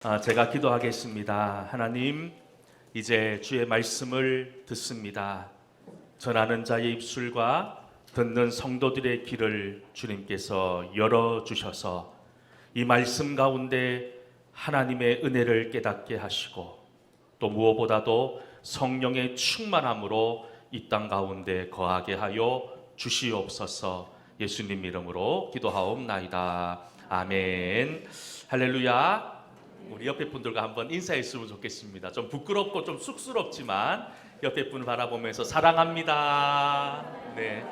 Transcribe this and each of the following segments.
제가 기도하겠습니다. 하나님, 이제 주의 말씀을 듣습니다. 전하는 자의 입술과 듣는 성도들의 귀를 주님께서 열어주셔서 이 말씀 가운데 하나님의 은혜를 깨닫게 하시고 또 무엇보다도 성령의 충만함으로 이 땅 가운데 거하게 하여 주시옵소서. 예수님 이름으로 기도하옵나이다. 아멘. 할렐루야. 우리 옆에 분들과 한번 인사했으면 좋겠습니다. 좀 부끄럽고 좀 쑥스럽지만 옆에 분을 바라보면서 사랑합니다. 네,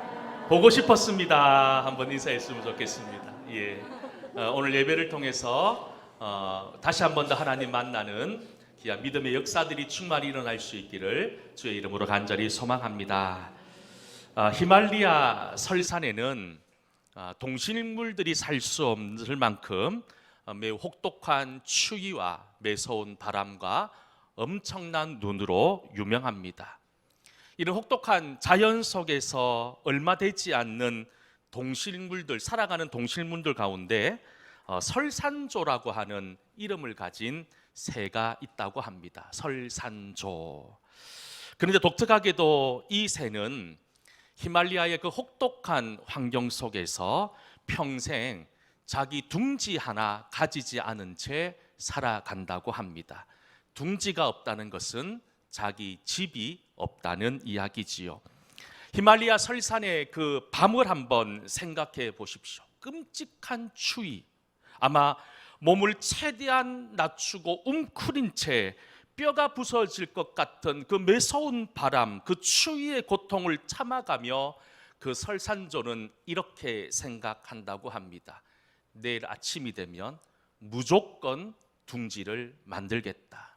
보고 싶었습니다. 한번 인사했으면 좋겠습니다. 예, 오늘 예배를 통해서 다시 한 번 더 하나님 만나는 귀한 믿음의 역사들이 충만히 일어날 수 있기를 주의 이름으로 간절히 소망합니다. 히말리아 설산에는 동식물들이 살 수 없을 만큼 매우 혹독한 추위와 매서운 바람과 엄청난 눈으로 유명합니다. 이런 혹독한 자연 속에서 얼마 되지 않는 동식물들, 살아가는 동식물들 가운데 설산조라고 하는 이름을 가진 새가 있다고 합니다. 설산조. 그런데 독특하게도 이 새는 히말라야의 그 혹독한 환경 속에서 평생 자기 둥지 하나 가지지 않은 채 살아간다고 합니다. 둥지가 없다는 것은 자기 집이 없다는 이야기지요. 히말라야 설산의 그 밤을 한번 생각해 보십시오. 끔찍한 추위, 아마 몸을 최대한 낮추고 웅크린 채 뼈가 부서질 것 같은 그 매서운 바람, 그 추위의 고통을 참아가며 그 설산조는 이렇게 생각한다고 합니다. 내일 아침이 되면 무조건 둥지를 만들겠다.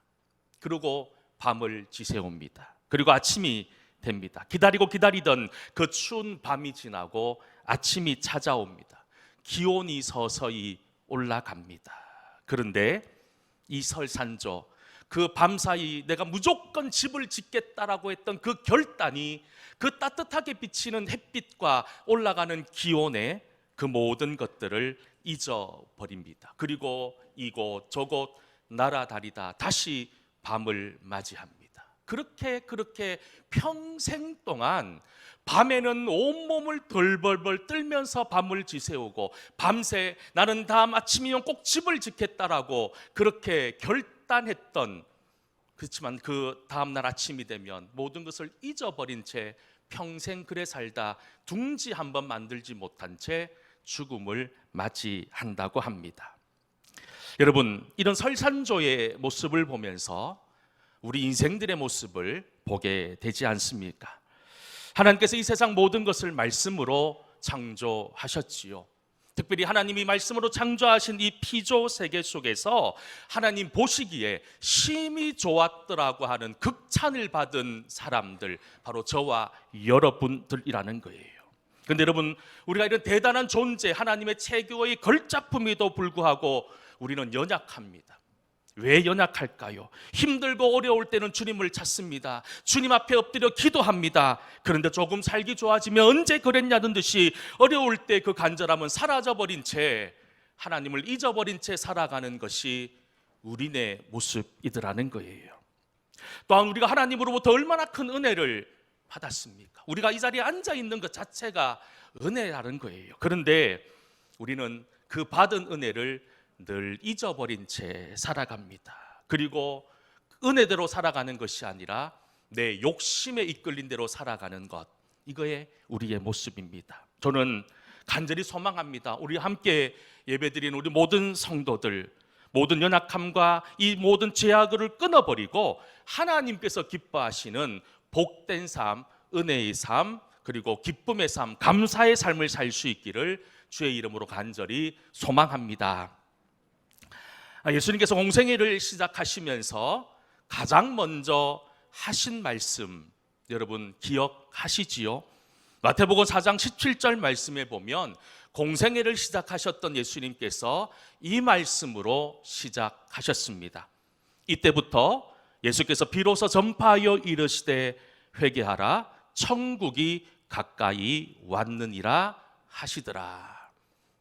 그리고 밤을 지새웁니다. 그리고 아침이 됩니다. 기다리고 기다리던 그 추운 밤이 지나고 아침이 찾아옵니다. 기온이 서서히 올라갑니다. 그런데 이 설산조, 그 밤사이 내가 무조건 집을 짓겠다라고 했던 그 결단이 그 따뜻하게 비치는 햇빛과 올라가는 기온에 그 모든 것들을 잊어버립니다. 그리고 이곳 저곳 날아다니다 다시 밤을 맞이합니다. 그렇게 평생 동안 밤에는 온몸을 덜벌벌 떨면서 밤을 지새우고 밤새 나는 다음 아침이면 꼭 집을 짓겠다라고 그렇게 결단했던, 그렇지만 그 다음날 아침이 되면 모든 것을 잊어버린 채 평생 그래 살다 둥지 한번 만들지 못한 채 죽음을 맞이한다고 합니다. 여러분, 이런 설산조의 모습을 보면서 우리 인생들의 모습을 보게 되지 않습니까? 하나님께서 이 세상 모든 것을 말씀으로 창조하셨지요. 특별히 하나님이 말씀으로 창조하신 이 피조 세계 속에서 하나님 보시기에 심히 좋았더라고 하는 극찬을 받은 사람들, 바로 저와 여러분들이라는 거예요. 그런데 여러분, 우리가 이런 대단한 존재, 하나님의 체교의 걸작품에도 불구하고 우리는 연약합니다. 왜 연약할까요? 힘들고 어려울 때는 주님을 찾습니다. 주님 앞에 엎드려 기도합니다. 그런데 조금 살기 좋아지면 언제 그랬냐는 듯이 어려울 때 그 간절함은 사라져버린 채, 하나님을 잊어버린 채 살아가는 것이 우리네 모습이더라는 거예요. 또한 우리가 하나님으로부터 얼마나 큰 은혜를 받았습니까? 우리가 이 자리에 앉아 있는 것 자체가 은혜라는 거예요. 그런데 우리는 그 받은 은혜를 늘 잊어버린 채 살아갑니다. 그리고 은혜대로 살아가는 것이 아니라 내 욕심에 이끌린 대로 살아가는 것, 이거에 우리의 모습입니다. 저는 간절히 소망합니다. 우리 함께 예배드린 우리 모든 성도들, 모든 연약함과 이 모든 죄악을 끊어버리고 하나님께서 기뻐하시는 복된 삶, 은혜의 삶, 그리고 기쁨의 삶, 감사의 삶을 살 수 있기를 주의 이름으로 간절히 소망합니다. 예수님께서 공생애를 시작하시면서 가장 먼저 하신 말씀, 여러분 기억하시지요? 마태복음 4장 17절 말씀에 보면 공생애를 시작하셨던 예수님께서 이 말씀으로 시작하셨습니다. 이때부터 예수께서 비로소 전파하여 이르시되 회개하라, 천국이 가까이 왔느니라 하시더라.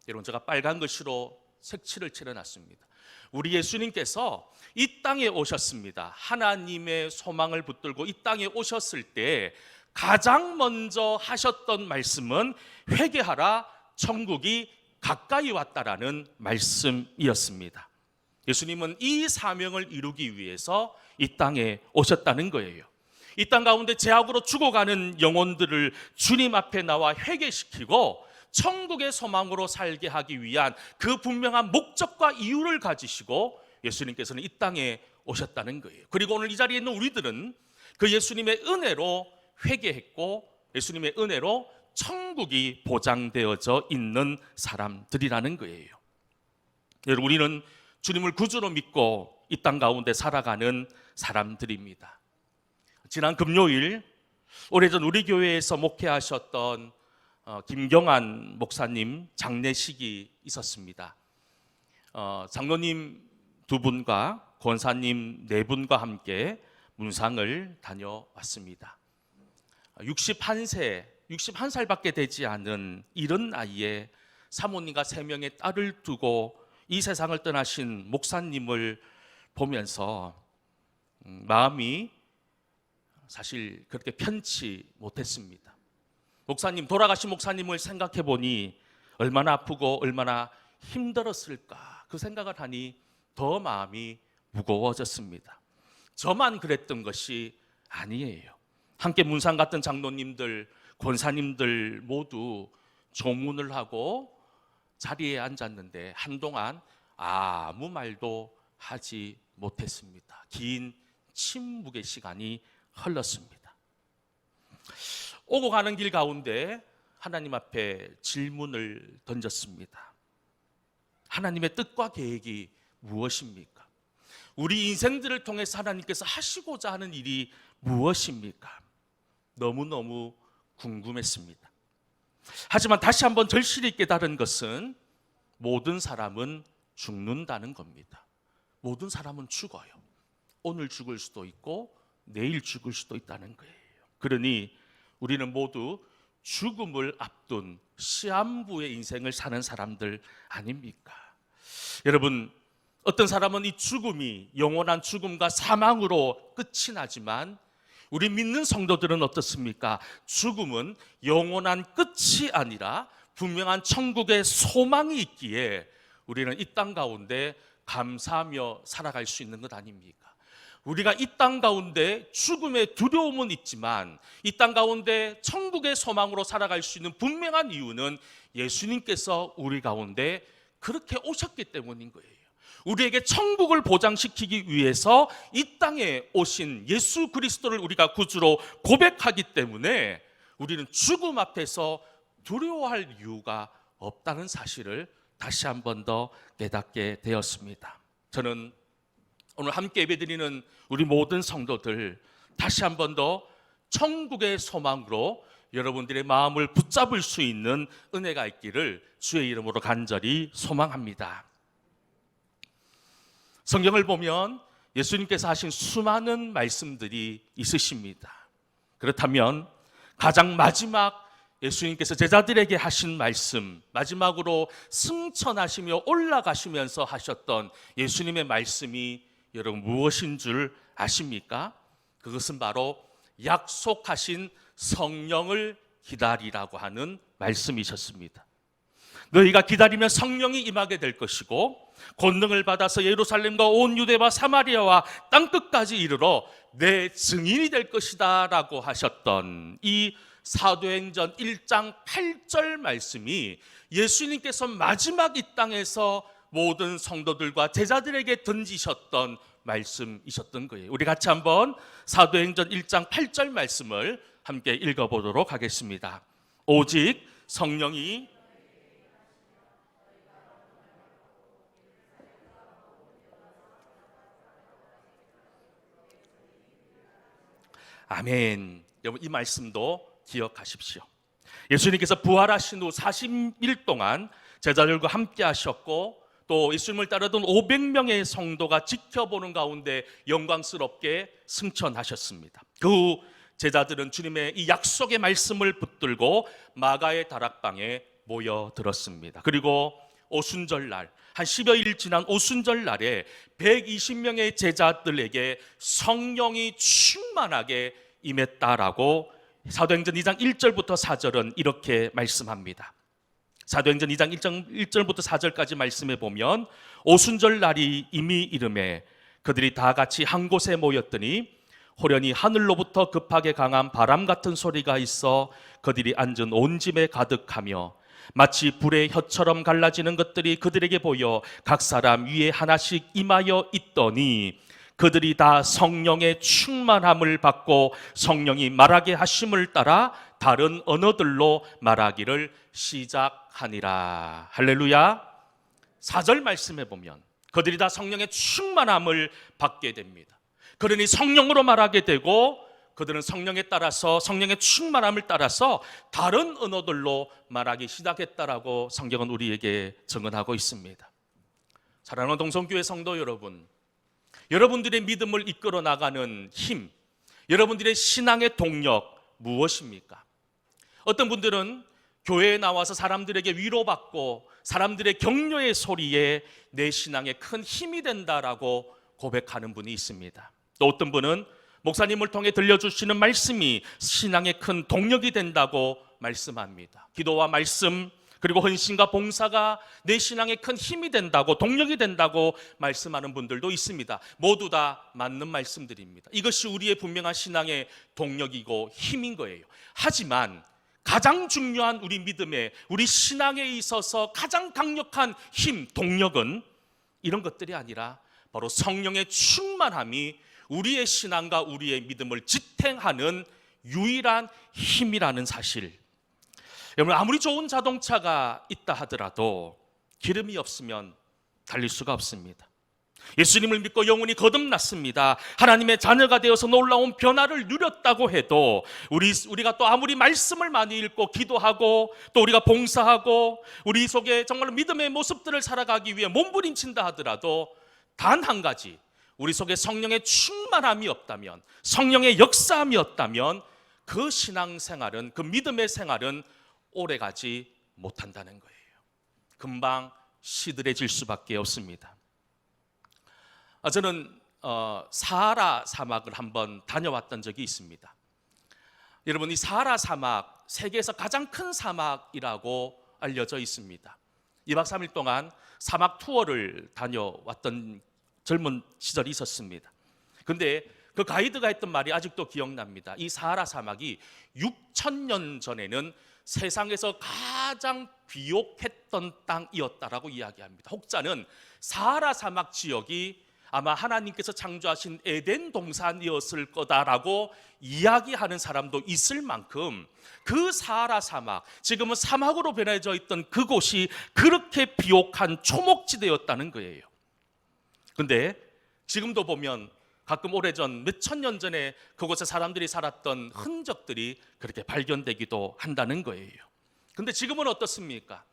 여러분, 제가 빨간 글씨로 색칠을 칠해놨습니다. 우리 예수님께서 이 땅에 오셨습니다. 하나님의 소망을 붙들고 이 땅에 오셨을 때 가장 먼저 하셨던 말씀은 회개하라, 천국이 가까이 왔다라는 말씀이었습니다. 예수님은 이 사명을 이루기 위해서 이 땅에 오셨다는 거예요. 이 땅 가운데 죄악으로 죽어가는 영혼들을 주님 앞에 나와 회개시키고 천국의 소망으로 살게 하기 위한 그 분명한 목적과 이유를 가지시고 예수님께서는 이 땅에 오셨다는 거예요. 그리고 오늘 이 자리에 있는 우리들은 그 예수님의 은혜로 회개했고 예수님의 은혜로 천국이 보장되어져 있는 사람들이라는 거예요. 여러분, 우리는 주님을 구주로 믿고 이 땅 가운데 살아가는 사람들입니다. 지난 금요일 오래전 우리 교회에서 목회하셨던 김경환 목사님 장례식이 있었습니다. 장로님 2분과 권사님 4분과 함께 문상을 다녀왔습니다. 61살밖에 되지 않은 이른 나이에 사모님과 3명의 딸을 두고 이 세상을 떠나신 목사님을 보면서 마음이 사실 그렇게 편치 못했습니다. 돌아가신 목사님을 생각해 보니 얼마나 아프고 얼마나 힘들었을까, 그 생각을 하니 더 마음이 무거워졌습니다. 저만 그랬던 것이 아니에요. 함께 문상 같은 장로님들, 권사님들 모두 조문을 하고 자리에 앉았는데 한동안 아무 말도 하지 못했습니다. 긴 침묵의 시간이 흘렀습니다. 오고 가는 길 가운데 하나님 앞에 질문을 던졌습니다. 하나님의 뜻과 계획이 무엇입니까? 우리 인생들을 통해서 하나님께서 하시고자 하는 일이 무엇입니까? 너무너무 궁금했습니다. 하지만 다시 한번 절실히 깨달은 것은 모든 사람은 죽는다는 겁니다. 모든 사람은 죽어요. 오늘 죽을 수도 있고 내일 죽을 수도 있다는 거예요. 그러니 우리는 모두 죽음을 앞둔 시한부의 인생을 사는 사람들 아닙니까? 여러분, 어떤 사람은 이 죽음이 영원한 죽음과 사망으로 끝이 나지만 우리 믿는 성도들은 어떻습니까? 죽음은 영원한 끝이 아니라 분명한 천국의 소망이 있기에 우리는 이 땅 가운데 감사하며 살아갈 수 있는 것 아닙니까? 우리가 이 땅 가운데 죽음의 두려움은 있지만 이 땅 가운데 천국의 소망으로 살아갈 수 있는 분명한 이유는 예수님께서 우리 가운데 그렇게 오셨기 때문인 거예요. 우리에게 천국을 보장시키기 위해서 이 땅에 오신 예수 그리스도를 우리가 구주로 고백하기 때문에 우리는 죽음 앞에서 두려워할 이유가 없다는 사실을 다시 한 번 더 깨닫게 되었습니다. 저는 오늘 함께 예배드리는 우리 모든 성도들 다시 한 번 더 천국의 소망으로 여러분들의 마음을 붙잡을 수 있는 은혜가 있기를 주의 이름으로 간절히 소망합니다. 성경을 보면 예수님께서 하신 수많은 말씀들이 있으십니다. 그렇다면 가장 마지막 예수님께서 제자들에게 하신 말씀, 마지막으로 승천하시며 올라가시면서 하셨던 예수님의 말씀이 여러분 무엇인 줄 아십니까? 그것은 바로 약속하신 성령을 기다리라고 하는 말씀이셨습니다. 너희가 기다리면 성령이 임하게 될 것이고 권능을 받아서 예루살렘과 온 유대와 사마리아와 땅끝까지 이르러 내 증인이 될 것이다 라고 하셨던 이 사도행전 1장 8절 말씀이 예수님께서 마지막 이 땅에서 모든 성도들과 제자들에게 던지셨던 말씀이셨던 거예요. 우리 같이 한번 사도행전 1장 8절 말씀을 함께 읽어보도록 하겠습니다. 오직 성령이 아멘. 여러분, 이 말씀도 기억하십시오. 예수님께서 부활하신 후 40일 동안 제자들과 함께 하셨고 또 예수님을 따르던 500명의 성도가 지켜보는 가운데 영광스럽게 승천하셨습니다. 그 후 제자들은 주님의 이 약속의 말씀을 붙들고 마가의 다락방에 모여들었습니다. 그리고 오순절날, 한 10여일 지난 오순절날에 120명의 제자들에게 성령이 충만하게 임했다라고 사도행전 2장 1절부터 4절은 이렇게 말씀합니다. 사도행전 2장 1절부터 4절까지 말씀해 보면 오순절날이 이미 이름에 그들이 다 같이 한 곳에 모였더니 호련히 하늘로부터 급하게 강한 바람 같은 소리가 있어 그들이 앉은 온 집에 가득하며 마치 불의 혀처럼 갈라지는 것들이 그들에게 보여 각 사람 위에 하나씩 임하여 있더니 그들이 다 성령의 충만함을 받고 성령이 말하게 하심을 따라 다른 언어들로 말하기를 시작하니라. 할렐루야. 4절 말씀해 보면 그들이 다 성령의 충만함을 받게 됩니다. 그러니 성령으로 말하게 되고 그들은 성령에 따라서 성령의 충만함을 따라서 다른 언어들로 말하기 시작했다라고 성경은 우리에게 증언하고 있습니다. 사랑하는 동성교회 성도 여러분, 여러분들의 믿음을 이끌어 나가는 힘, 여러분들의 신앙의 동력 무엇입니까? 어떤 분들은 교회에 나와서 사람들에게 위로받고 사람들의 격려의 소리에 내 신앙에 큰 힘이 된다라고 고백하는 분이 있습니다. 또 어떤 분은 목사님을 통해 들려주시는 말씀이 신앙에 큰 동력이 된다고 말씀합니다. 기도와 말씀 그리고 헌신과 봉사가 내 신앙에 큰 힘이 된다고 동력이 된다고 말씀하는 분들도 있습니다. 모두 다 맞는 말씀들입니다. 이것이 우리의 분명한 신앙의 동력이고 힘인 거예요. 하지만 가장 중요한 우리 믿음에 우리 신앙에 있어서 가장 강력한 힘, 동력은 이런 것들이 아니라 바로 성령의 충만함이 우리의 신앙과 우리의 믿음을 지탱하는 유일한 힘이라는 사실. 여러분, 아무리 좋은 자동차가 있다 하더라도 기름이 없으면 달릴 수가 없습니다. 예수님을 믿고 영혼이 거듭났습니다. 하나님의 자녀가 되어서 놀라운 변화를 누렸다고 해도 우리가 또 아무리 말씀을 많이 읽고 기도하고 또 우리가 봉사하고 우리 속에 정말 믿음의 모습들을 살아가기 위해 몸부림친다 하더라도 단 한 가지, 우리 속에 성령의 충만함이 없다면, 성령의 역사함이 없다면 그 신앙생활은, 그 믿음의 생활은 오래가지 못한다는 거예요. 금방 시들해질 수밖에 없습니다. 저는 사하라 사막을 한번 다녀왔던 적이 있습니다. 여러분, 이 사하라 사막, 세계에서 가장 큰 사막이라고 알려져 있습니다. 2박 3일 동안 사막 투어를 다녀왔던 젊은 시절이 있었습니다. 근데 그 가이드가 했던 말이 아직도 기억납니다. 이 사하라 사막이 6,000년 전에는 세상에서 가장 비옥했던 땅이었다라고 이야기합니다. 혹자는 사하라 사막 지역이 아마 하나님께서 창조하신 에덴 동산이었을 거다라고 이야기하는 사람도 있을 만큼 그 사하라 사막, 지금은 사막으로 변해져 있던 그곳이 그렇게 비옥한 초목지대였다는 거예요. 근데 지금도 보면 가끔 오래전 몇천 년 전에 그곳에 사람들이 살았던 흔적들이 그렇게 발견되기도 한다는 거예요. 근데 지금은 어떻습니까?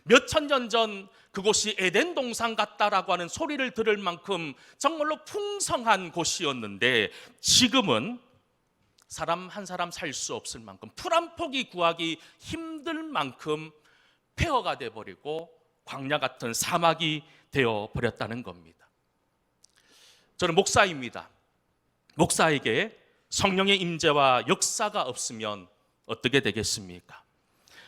몇천 년 전 그곳이 에덴 동산 같다라고 하는 소리를 들을 만큼 정말로 풍성한 곳이었는데 지금은 사람 한 사람 살 수 없을 만큼, 풀 한 포기 구하기 힘들 만큼 폐허가 돼버리고 광야 같은 사막이 되어버렸다는 겁니다. 저는 목사입니다. 목사에게 성령의 임재와 역사가 없으면 어떻게 되겠습니까?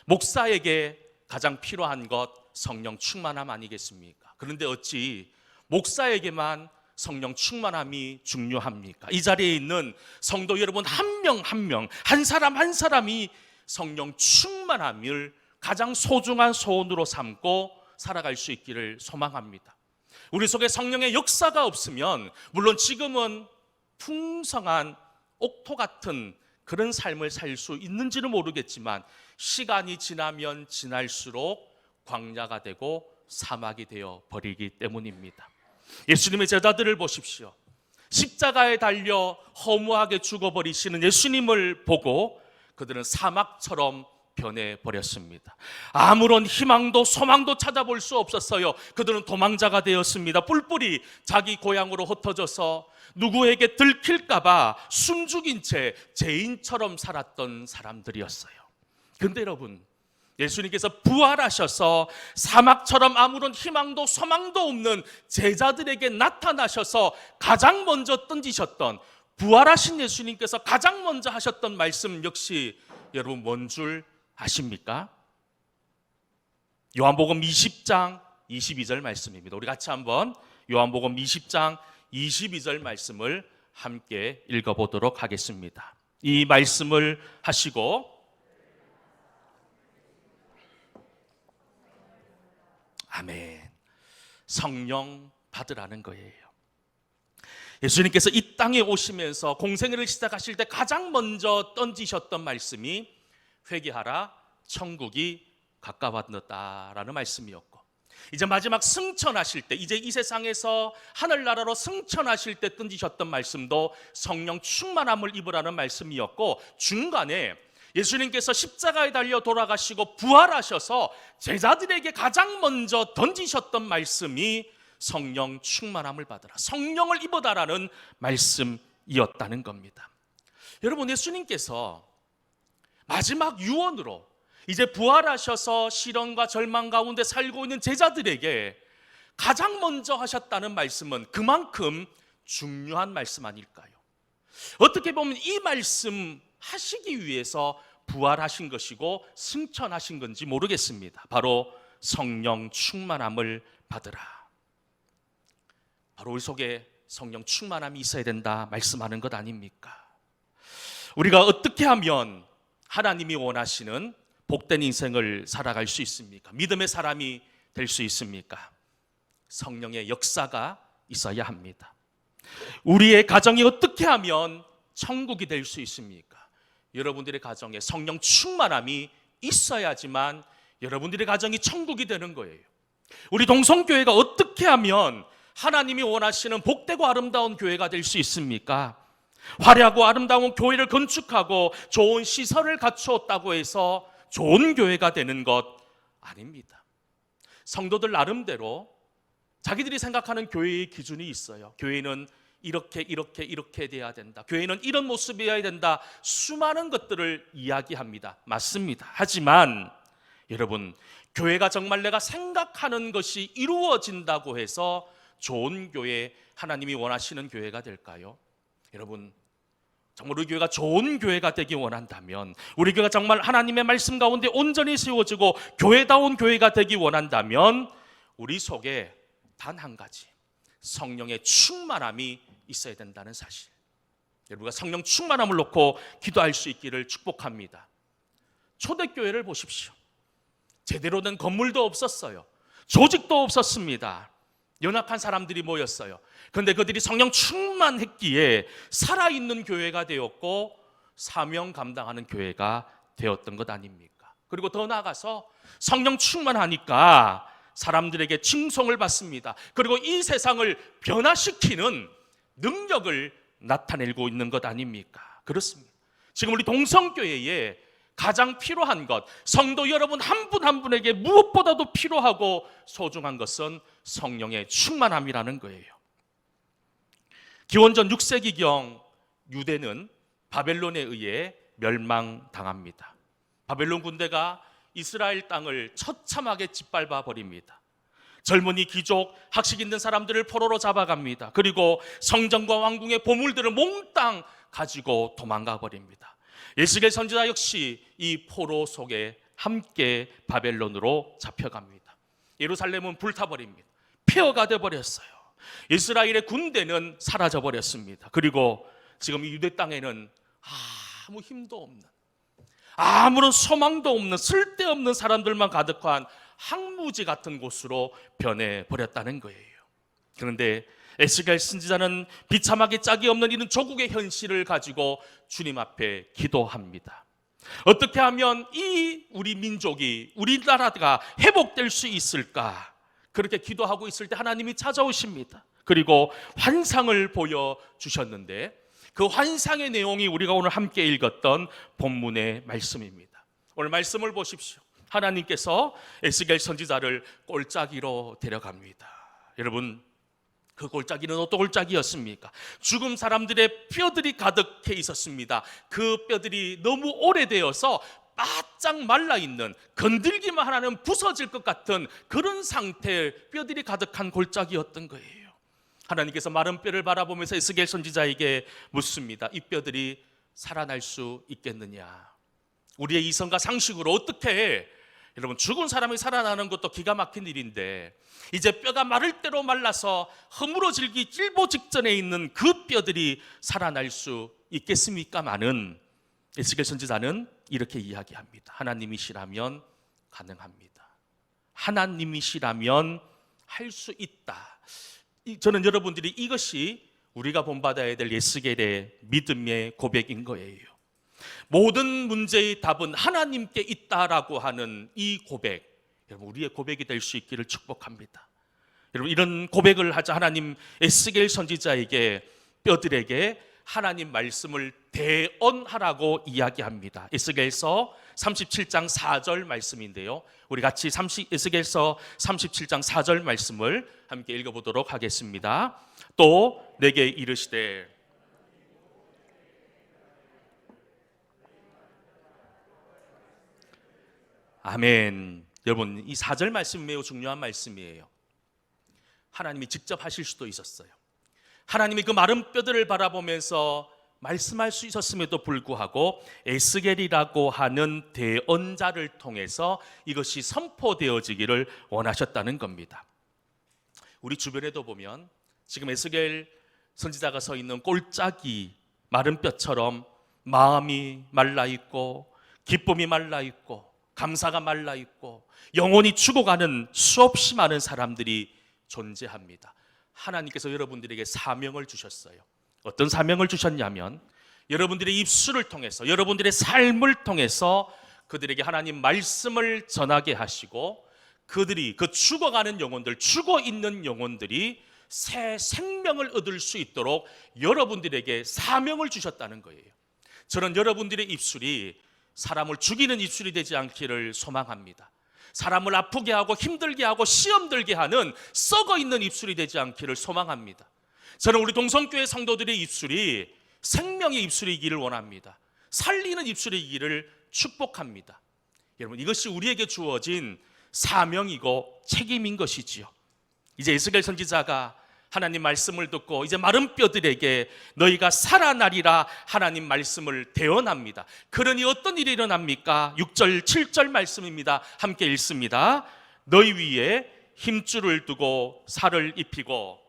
목사에게 가장 필요한 것 성령 충만함 아니겠습니까? 그런데 어찌 목사에게만 성령 충만함이 중요합니까? 이 자리에 있는 성도 여러분 한 명 한 명, 한 사람 한 사람이 성령 충만함을 가장 소중한 소원으로 삼고 살아갈 수 있기를 소망합니다. 우리 속에 성령의 역사가 없으면 물론 지금은 풍성한 옥토 같은 그런 삶을 살 수 있는지는 모르겠지만 시간이 지나면 지날수록 광야가 되고 사막이 되어 버리기 때문입니다. 예수님의 제자들을 보십시오. 십자가에 달려 허무하게 죽어버리시는 예수님을 보고 그들은 사막처럼 변해버렸습니다. 아무런 희망도 소망도 찾아볼 수 없었어요. 그들은 도망자가 되었습니다. 뿔뿔이 자기 고향으로 흩어져서 누구에게 들킬까봐 숨죽인 채 죄인처럼 살았던 사람들이었어요. 근데 여러분, 예수님께서 부활하셔서 사막처럼 아무런 희망도 소망도 없는 제자들에게 나타나셔서 가장 먼저 던지셨던, 부활하신 예수님께서 가장 먼저 하셨던 말씀 역시 여러분 뭔 줄 아십니까? 요한복음 20장 22절 말씀입니다. 우리 같이 한번 요한복음 20장 22절 말씀을 함께 읽어보도록 하겠습니다. 이 말씀을 하시고 아멘. 성령 받으라는 거예요. 예수님께서 이 땅에 오시면서 공생애를 시작하실 때 가장 먼저 던지셨던 말씀이 회개하라, 천국이 가까웠다라는 말씀이었고, 이제 마지막 승천하실 때, 이제 이 세상에서 하늘나라로 승천하실 때 던지셨던 말씀도 성령 충만함을 입으라는 말씀이었고, 중간에 예수님께서 십자가에 달려 돌아가시고 부활하셔서 제자들에게 가장 먼저 던지셨던 말씀이 성령 충만함을 받으라, 성령을 입어다라는 말씀이었다는 겁니다. 여러분, 예수님께서 마지막 유언으로 이제 부활하셔서 시련과 절망 가운데 살고 있는 제자들에게 가장 먼저 하셨다는 말씀은 그만큼 중요한 말씀 아닐까요? 어떻게 보면 이 말씀 하시기 위해서 부활하신 것이고 승천하신 건지 모르겠습니다. 바로 성령 충만함을 받으라. 바로 우리 속에 성령 충만함이 있어야 된다 말씀하는 것 아닙니까? 우리가 어떻게 하면 하나님이 원하시는 복된 인생을 살아갈 수 있습니까? 믿음의 사람이 될 수 있습니까? 성령의 역사가 있어야 합니다. 우리의 가정이 어떻게 하면 천국이 될 수 있습니까? 여러분들의 가정에 성령 충만함이 있어야지만 여러분들의 가정이 천국이 되는 거예요. 우리 동성교회가 어떻게 하면 하나님이 원하시는 복되고 아름다운 교회가 될 수 있습니까? 화려하고 아름다운 교회를 건축하고 좋은 시설을 갖추었다고 해서 좋은 교회가 되는 것 아닙니다. 성도들 나름대로 자기들이 생각하는 교회의 기준이 있어요. 교회는 이렇게 돼야 된다. 교회는 이런 모습이어야 된다. 수많은 것들을 이야기합니다. 맞습니다. 하지만 여러분, 교회가 정말 내가 생각하는 것이 이루어진다고 해서 좋은 교회, 하나님이 원하시는 교회가 될까요? 여러분, 정말 우리 교회가 좋은 교회가 되기 원한다면, 우리 교회가 정말 하나님의 말씀 가운데 온전히 세워지고 교회다운 교회가 되기 원한다면 우리 속에 단 한 가지, 성령의 충만함이 있어야 된다는 사실. 여러분과 성령 충만함을 놓고 기도할 수 있기를 축복합니다. 초대교회를 보십시오. 제대로 된 건물도 없었어요. 조직도 없었습니다. 연약한 사람들이 모였어요. 그런데 그들이 성령 충만했기에 살아있는 교회가 되었고 사명 감당하는 교회가 되었던 것 아닙니까? 그리고 더 나아가서 성령 충만하니까 사람들에게 칭송을 받습니다. 그리고 이 세상을 변화시키는 능력을 나타내고 있는 것 아닙니까? 그렇습니다. 지금 우리 동성교회에 가장 필요한 것, 성도 여러분 한 분 한 분에게 무엇보다도 필요하고 소중한 것은 성령의 충만함이라는 거예요. 기원전 6세기경 유대는 바벨론에 의해 멸망당합니다. 바벨론 군대가 이스라엘 땅을 처참하게 짓밟아 버립니다. 젊은이, 귀족, 학식 있는 사람들을 포로로 잡아갑니다. 그리고 성전과 왕궁의 보물들을 몽땅 가지고 도망가 버립니다. 에스겔 선지자 역시 이 포로 속에 함께 바벨론으로 잡혀갑니다. 예루살렘은 불타버립니다. 폐허가 되어버렸어요. 이스라엘의 군대는 사라져버렸습니다. 그리고 지금 이 유대 땅에는 아무 힘도 없는, 아무런 소망도 없는, 쓸데없는 사람들만 가득한 항무지 같은 곳으로 변해버렸다는 거예요. 그런데 에스겔 선지자는 비참하게 짝이 없는 이런 조국의 현실을 가지고 주님 앞에 기도합니다. 어떻게 하면 이 우리 민족이, 우리나라가 회복될 수 있을까? 그렇게 기도하고 있을 때 하나님이 찾아오십니다. 그리고 환상을 보여주셨는데 그 환상의 내용이 우리가 오늘 함께 읽었던 본문의 말씀입니다. 오늘 말씀을 보십시오. 하나님께서 에스겔 선지자를 골짜기로 데려갑니다. 여러분, 그 골짜기는 어떤 골짜기였습니까? 죽은 사람들의 뼈들이 가득해 있었습니다. 그 뼈들이 너무 오래되어서 바짝 말라있는, 건들기만 하면 부서질 것 같은 그런 상태의 뼈들이 가득한 골짜기였던 거예요. 하나님께서 마른 뼈를 바라보면서 에스겔 선지자에게 묻습니다. 이 뼈들이 살아날 수 있겠느냐? 우리의 이성과 상식으로 어떻게, 여러분, 죽은 사람이 살아나는 것도 기가 막힌 일인데 이제 뼈가 마를 대로 말라서 허물어질기 찔보 직전에 있는 그 뼈들이 살아날 수 있겠습니까마는 에스겔 선지자는 이렇게 이야기합니다. 하나님이시라면 가능합니다. 하나님이시라면 할 수 있다. 저는 여러분들이 이것이 우리가 본받아야 될 에스겔의 믿음의 고백인 거예요. 모든 문제의 답은 하나님께 있다라고 하는 이 고백, 여러분, 우리의 고백이 될 수 있기를 축복합니다. 여러분, 이런 고백을 하자 하나님 에스겔 선지자에게, 뼈들에게 하나님 말씀을 대언하라고 이야기합니다. 에스겔서 37장 4절 말씀인데요, 우리 같이 에스겔서 37장 4절 말씀을 함께 읽어보도록 하겠습니다. 또 내게 이르시되, 아멘. 여러분, 이 4절 말씀 매우 중요한 말씀이에요. 하나님이 직접 하실 수도 있었어요. 하나님이 그 마른 뼈들을 바라보면서 말씀할 수 있었음에도 불구하고 에스겔이라고 하는 대언자를 통해서 이것이 선포되어지기를 원하셨다는 겁니다. 우리 주변에도 보면 지금 에스겔 선지자가 서 있는 골짜기, 마른 뼈처럼 마음이 말라있고 기쁨이 말라있고 감사가 말라있고 영혼이 죽어가는 수없이 많은 사람들이 존재합니다. 하나님께서 여러분들에게 사명을 주셨어요. 어떤 사명을 주셨냐면, 여러분들의 입술을 통해서, 여러분들의 삶을 통해서 그들에게 하나님 말씀을 전하게 하시고, 그들이, 그 죽어가는 영혼들, 죽어있는 영혼들이 새 생명을 얻을 수 있도록 여러분들에게 사명을 주셨다는 거예요. 저는 여러분들의 입술이 사람을 죽이는 입술이 되지 않기를 소망합니다. 사람을 아프게 하고 힘들게 하고 시험 들게 하는 썩어있는 입술이 되지 않기를 소망합니다. 저는 우리 동성교회 성도들의 입술이 생명의 입술이기를 원합니다. 살리는 입술이기를 축복합니다. 여러분, 이것이 우리에게 주어진 사명이고 책임인 것이지요. 이제 에스겔 선지자가 하나님 말씀을 듣고 이제 마른 뼈들에게 너희가 살아나리라 하나님 말씀을 대언합니다. 그러니 어떤 일이 일어납니까? 6절 7절 말씀입니다. 함께 읽습니다. 너희 위에 힘줄을 두고 살을 입히고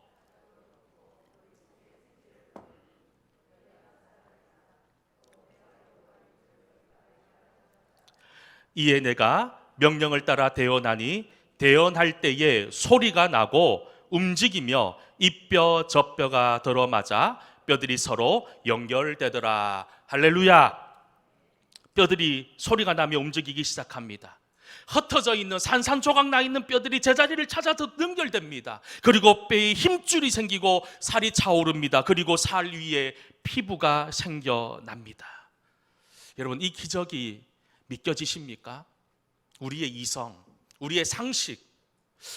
이에 내가 명령을 따라 대언하니 대언할 때에 소리가 나고 움직이며 이 뼈 저 뼈가 들어맞아 뼈들이 서로 연결되더라. 할렐루야. 뼈들이 소리가 나며 움직이기 시작합니다. 흩어져 있는 산산조각 나 있는 뼈들이 제자리를 찾아 연결됩니다. 그리고 뼈에 힘줄이 생기고 살이 차오릅니다. 그리고 살 위에 피부가 생겨납니다. 여러분, 이 기적이 믿겨지십니까? 우리의 이성, 우리의 상식,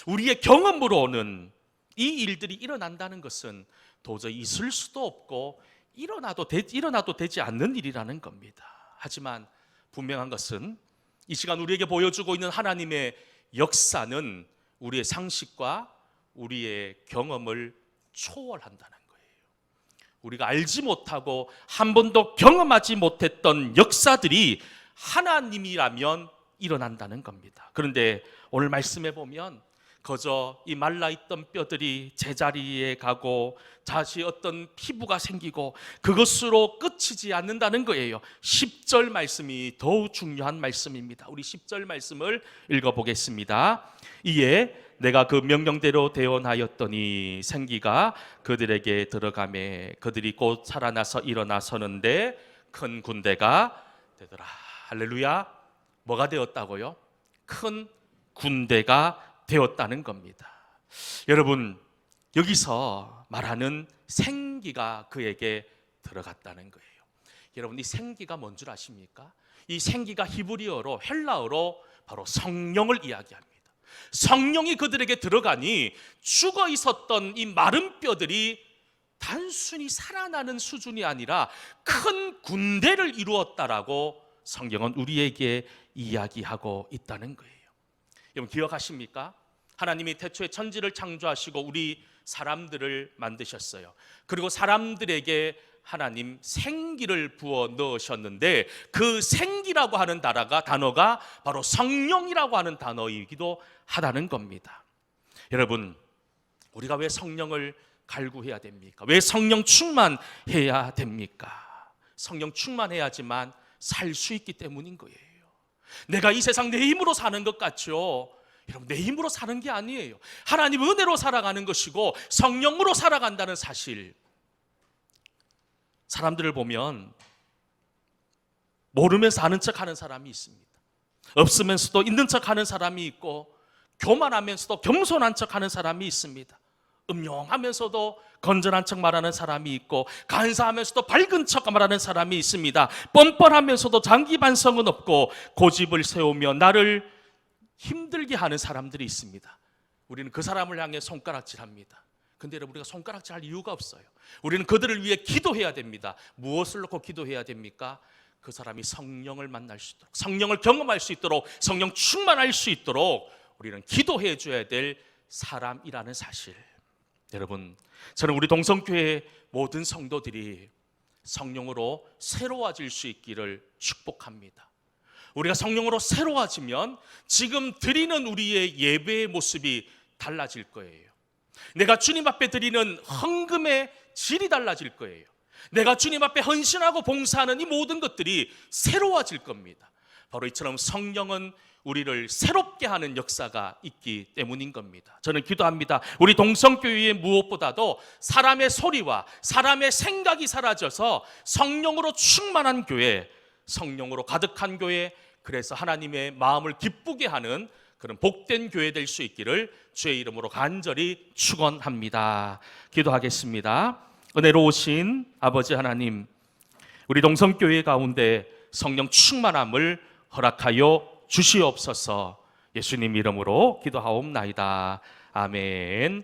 우리의 경험으로 오는 이 일들이 일어난다는 것은 도저히 있을 수도 없고 일어나도 되지 않는 일이라는 겁니다. 하지만 분명한 것은 이 시간 우리에게 보여주고 있는 하나님의 역사는 우리의 상식과 우리의 경험을 초월한다는 거예요. 우리가 알지 못하고 한 번도 경험하지 못했던 역사들이 하나님이라면 일어난다는 겁니다. 그런데 오늘 말씀해 보면 그저 이 말라있던 뼈들이 제자리에 가고 다시 어떤 피부가 생기고 그것으로 끝이지 않는다는 거예요. 10절 말씀이 더욱 중요한 말씀입니다. 우리 10절 말씀을 읽어보겠습니다. 이에 내가 그 명령대로 대언하였더니 생기가 그들에게 들어가매 그들이 곧 살아나서 일어나 서는데 큰 군대가 되더라. 할렐루야. 뭐가 되었다고요? 큰 군대가 되었다는 겁니다. 여러분, 여기서 말하는 생기가 그에게 들어갔다는 거예요. 여러분, 이 생기가 뭔 줄 아십니까? 이 생기가 히브리어로, 헬라어로 바로 성령을 이야기합니다. 성령이 그들에게 들어가니 죽어 있었던 이 마른 뼈들이 단순히 살아나는 수준이 아니라 큰 군대를 이루었다라고 성경은 우리에게 이야기하고 있다는 거예요. 여러분 기억하십니까? 하나님이 태초에 천지를 창조하시고 우리 사람들을 만드셨어요. 그리고 사람들에게 하나님 생기를 부어 넣으셨는데 그 생기라고 하는 단어가 바로 성령이라고 하는 단어이기도 하다는 겁니다. 여러분, 우리가 왜 성령을 갈구해야 됩니까? 왜 성령 충만해야 됩니까? 성령 충만해야지만 살 수 있기 때문인 거예요. 내가 이 세상 내 힘으로 사는 것 같죠? 여러분, 내 힘으로 사는 게 아니에요. 하나님 은혜로 살아가는 것이고 성령으로 살아간다는 사실. 사람들을 보면 모르면서 아는 척하는 사람이 있습니다. 없으면서도 있는 척하는 사람이 있고, 교만하면서도 겸손한 척하는 사람이 있습니다. 음흉하면서도 건전한 척 말하는 사람이 있고, 간사하면서도 밝은 척 말하는 사람이 있습니다. 뻔뻔하면서도 장기반성은 없고, 고집을 세우며 나를 힘들게 하는 사람들이 있습니다. 우리는 그 사람을 향해 손가락질합니다. 근데 여러분, 우리가 손가락질할 이유가 없어요. 우리는 그들을 위해 기도해야 됩니다. 무엇을 놓고 기도해야 됩니까? 그 사람이 성령을 만날 수 있도록, 성령을 경험할 수 있도록, 성령 충만할 수 있도록 우리는 기도해 줘야 될 사람이라는 사실. 여러분, 저는 우리 동성교회 모든 성도들이 성령으로 새로워질 수 있기를 축복합니다. 우리가 성령으로 새로워지면 지금 드리는 우리의 예배의 모습이 달라질 거예요. 내가 주님 앞에 드리는 헌금의 질이 달라질 거예요. 내가 주님 앞에 헌신하고 봉사하는 이 모든 것들이 새로워질 겁니다. 바로 이처럼 성령은 우리를 새롭게 하는 역사가 있기 때문인 겁니다. 저는 기도합니다. 우리 동성교회의 무엇보다도 사람의 소리와 사람의 생각이 사라져서 성령으로 충만한 교회, 성령으로 가득한 교회, 그래서 하나님의 마음을 기쁘게 하는 그런 복된 교회 될 수 있기를 주의 이름으로 간절히 축원합니다. 기도하겠습니다. 은혜로우신 아버지 하나님, 우리 동성교회 가운데 성령 충만함을 허락하여 주시옵소서. 예수님 이름으로 기도하옵나이다. 아멘.